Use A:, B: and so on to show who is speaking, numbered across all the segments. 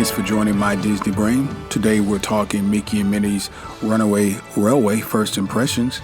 A: Thanks for joining my Disney Brain. Today we're talking Mickey and Minnie's RunAWay Railway First Impressions.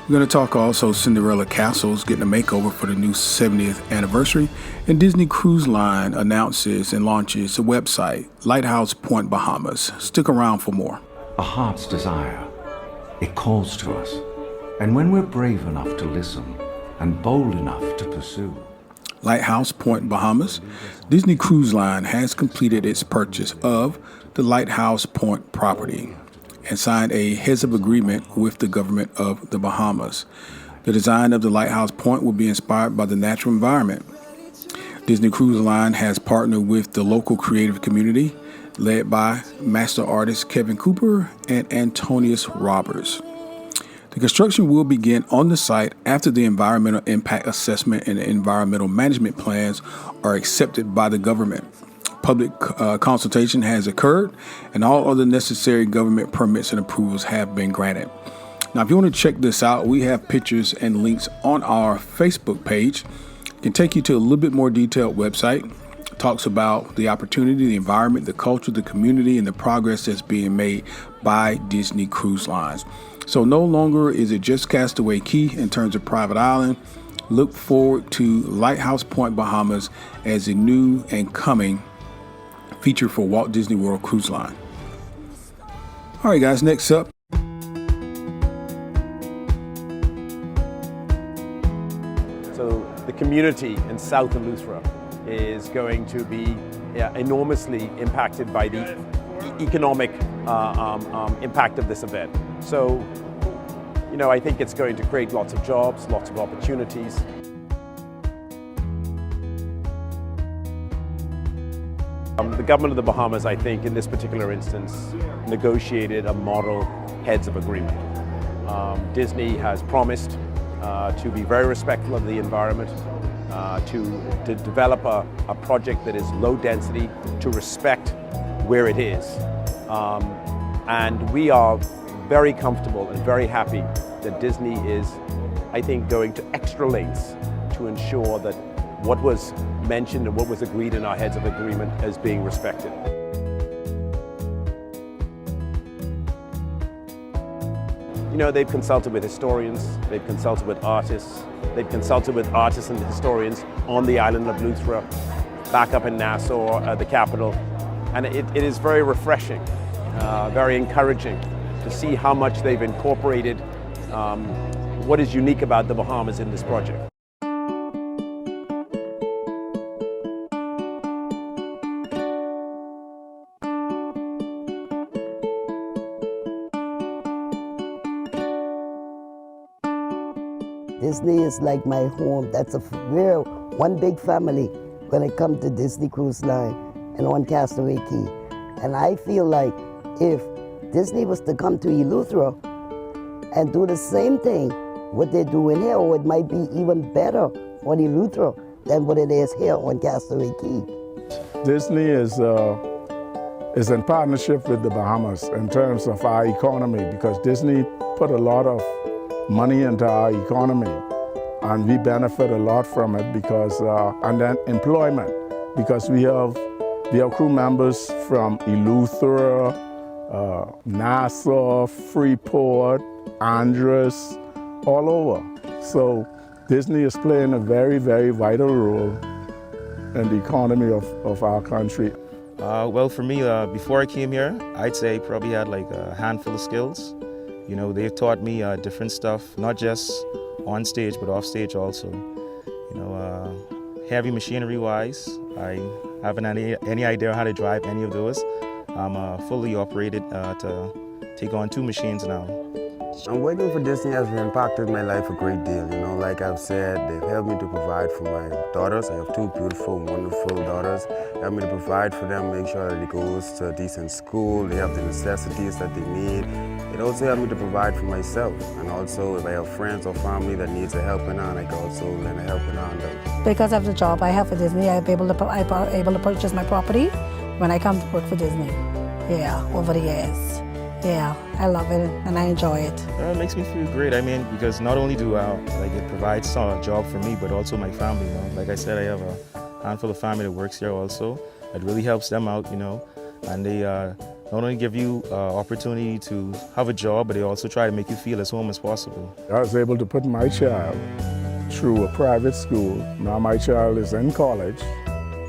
A: We're going to talk also Cinderella Castle's getting a makeover for the new 70th anniversary, and Disney Cruise Line announces and launches a website, Lighthouse Point, Bahamas. Stick around for more.
B: A heart's desire, it calls to us. And when we're brave enough to listen and bold enough to pursue.
A: Lighthouse Point, Bahamas. Disney Cruise Line has completed its purchase of the Lighthouse Point property and signed a heads-up agreement with the government of the Bahamas. The design of the Lighthouse Point will be inspired by the natural environment. Disney Cruise Line has partnered with the local creative community, led by master artist Kevin Cooper and Antonius Roberts. The construction will begin on the site after the environmental impact assessment and environmental management plans are accepted by the government. Public consultation has occurred, and all other necessary government permits and approvals have been granted. Now, if you want to check this out, we have pictures and links on our Facebook page. It can take you to a little bit more detailed website. It talks about the opportunity, the environment, the culture, the community, and the progress that's being made by Disney Cruise Lines. So no longer is it just Castaway Cay in terms of private island. Look forward to Lighthouse Point, Bahamas as a new and coming feature for Walt Disney World Cruise Line. All right, guys, next up.
C: So the community in south of Eleuthera is going to be enormously impacted by the economic impact of this event. So, I think it's going to create lots of jobs, lots of opportunities. The government of the Bahamas, I think, in this particular instance, negotiated a model heads of agreement. Disney has promised to be very respectful of the environment, to develop a project that is low density, to respect where it is. And we are very comfortable and very happy that Disney is, I think, going to extra lengths to ensure that what was mentioned and what was agreed in our heads of agreement is being respected. They've consulted with historians, they've consulted with artists, they've consulted with artists and historians on the island of Eleuthera, back up in Nassau, the capital. And it is very refreshing, very encouraging to see how much they've incorporated what is unique about the Bahamas in this project.
D: Disney is like my home. That's we're one big family when it comes to Disney Cruise Line and on Castaway Cay. And I feel like if Disney was to come to Eleuthera and do the same thing what they're doing here, or it might be even better on Eleuthera than what it is here on Castaway Cay.
E: Disney is in partnership with the Bahamas in terms of our economy, because Disney put a lot of money into our economy, and we benefit a lot from it because, and then employment, because we have crew members from Eleuthera, Nassau, Freeport, Andros, all over. So Disney is playing a very, very vital role in the economy of our country.
F: Well, for me, before I came here, I'd say I probably had like a handful of skills. They've taught me different stuff, not just on stage, but off stage also. Heavy machinery-wise, I haven't any idea how to drive any of those. I'm fully operated to take on 2 machines now.
G: I'm working for Disney has impacted my life a great deal. Like I've said, they've helped me to provide for my daughters. I have 2 beautiful, wonderful daughters. They help me to provide for them, make sure that it goes to a decent school. They have the necessities that they need. It also helped me to provide for myself. And also, if I have friends or family that needs a helping hand, I can also lend a helping hand out.
H: Because of the job I have for Disney, I'm able to purchase my property when I come to work for Disney. Yeah, over the years. Yeah, I love it and I enjoy it.
F: It makes me feel great. Because not only do it provides a job for me, but also my family. Like I said, I have a handful of family that works here also. It really helps them out, and they not only give you opportunity to have a job, but they also try to make you feel as home as possible.
E: I was able to put my child through a private school. Now my child is in college.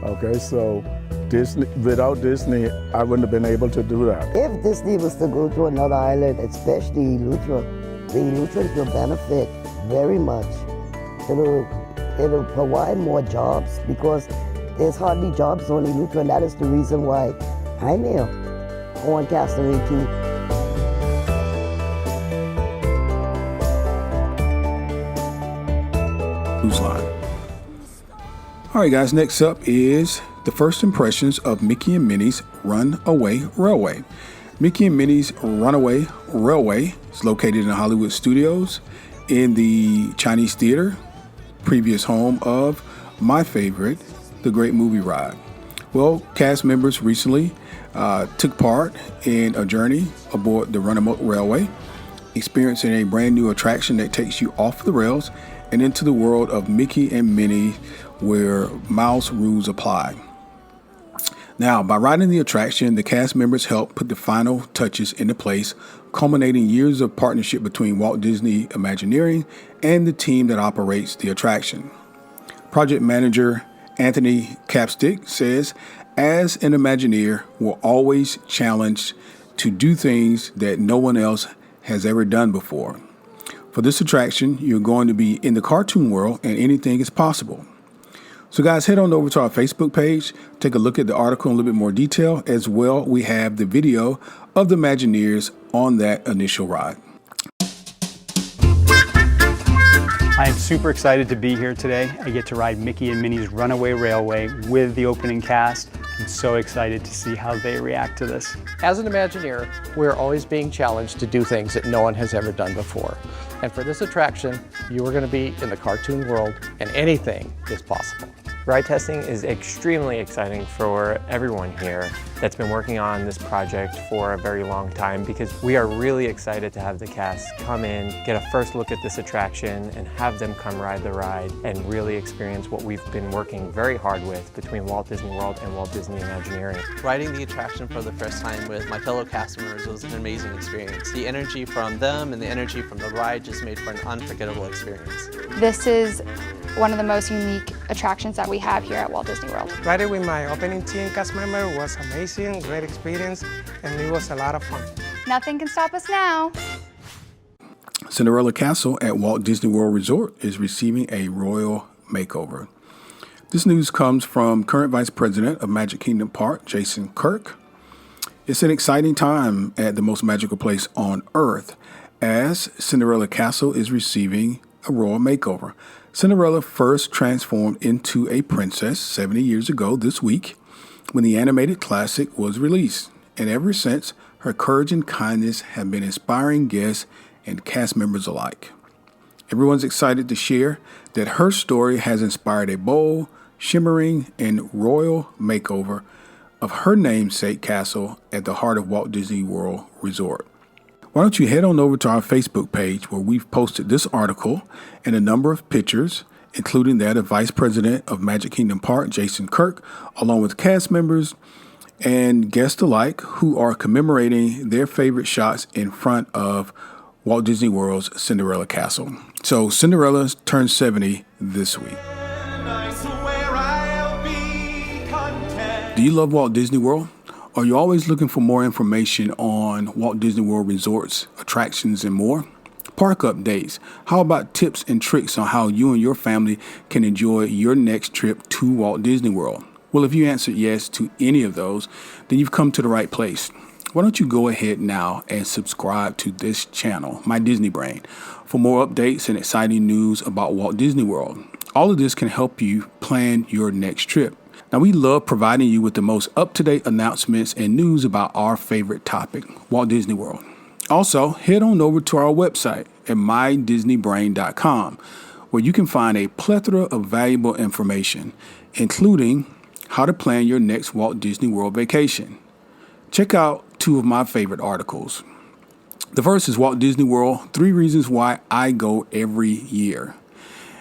E: Okay, so Disney, without Disney, I wouldn't have been able to do that.
D: If Disney was to go to another island, especially Eleuthera, the Eleutherians will benefit very much. It'll provide more jobs because there's hardly jobs on Eleuthera, and that is the reason why I'm here on Castaway Key.
A: Cruise line. All right, guys, next up is the first impressions of Mickey and Minnie's RunAWay Railway. Mickey and Minnie's RunAWay Railway is located in Hollywood Studios in the Chinese Theater, previous home of my favorite, The Great Movie Ride. Well, cast members recently took part in a journey aboard the RunAWay Railway, experiencing a brand new attraction that takes you off the rails and into the world of Mickey and Minnie, where mouse rules apply. Now, by riding the attraction, the cast members help put the final touches into place, culminating years of partnership between Walt Disney Imagineering and the team that operates the attraction. Project manager Anthony Capstick says, as an Imagineer, we're always challenged to do things that no one else has ever done before. For this attraction, you're going to be in the cartoon world and anything is possible. So guys, head on over to our Facebook page, take a look at the article in a little bit more detail. As well, we have the video of the Imagineers on that initial ride.
I: I am super excited to be here today. I get to ride Mickey and Minnie's RunAWay Railway with the opening cast. I'm so excited to see how they react to this.
J: As an Imagineer, we're always being challenged to do things that no one has ever done before. And for this attraction, you are going to be in the cartoon world and anything is possible.
K: Ride testing is extremely exciting for everyone here that's been working on this project for a very long time, because we are really excited to have the cast come in, get a first look at this attraction, and have them come ride the ride and really experience what we've been working very hard with between Walt Disney World and Walt Disney Imagineering.
L: Riding the attraction for the first time with my fellow cast members was an amazing experience. The energy from them and the energy from the ride just made for an unforgettable experience.
M: This is one of the most unique attractions that we have here at Walt Disney World.
N: Riding with my opening team cast member was amazing, great experience, and it was a lot of fun.
M: Nothing can stop us now.
A: Cinderella Castle at Walt Disney World Resort is receiving a royal makeover. This news comes from current Vice President of Magic Kingdom Park, Jason Kirk. It's an exciting time at the most magical place on Earth, as Cinderella Castle is receiving a royal makeover. Cinderella first transformed into a princess 70 years ago this week when the animated classic was released. And ever since, her courage and kindness have been inspiring guests and cast members alike. Everyone's excited to share that her story has inspired a bold, shimmering, and royal makeover of her namesake castle at the heart of Walt Disney World Resort. Why don't you head on over to our Facebook page, where we've posted this article and a number of pictures, including that of Vice President of Magic Kingdom Park, Jason Kirk, along with cast members and guests alike who are commemorating their favorite shots in front of Walt Disney World's Cinderella Castle. So Cinderella's turned 70 this week. Do you love Walt Disney World? Are you always looking for more information on Walt Disney World resorts, attractions, and more? Park updates. How about tips and tricks on how you and your family can enjoy your next trip to Walt Disney World? Well, if you answered yes to any of those, then you've come to the right place. Why don't you go ahead now and subscribe to this channel, My Disney Brain, for more updates and exciting news about Walt Disney World. All of this can help you plan your next trip. Now, we love providing you with the most up-to-date announcements and news about our favorite topic, Walt Disney World. Also, head on over to our website at mydisneybrain.com, where you can find a plethora of valuable information, including how to plan your next Walt Disney World vacation. Check out two of my favorite articles. The first is Walt Disney World, 3 Reasons Why I Go Every Year.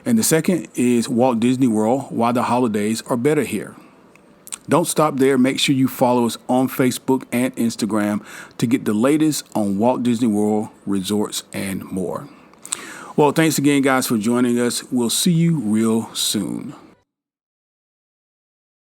A: And the second is Walt Disney World, Why the Holidays Are Better Here. Don't stop there. Make sure you follow us on Facebook and Instagram to get the latest on Walt Disney World resorts and more. Well, thanks again, guys, for joining us. We'll see you real soon.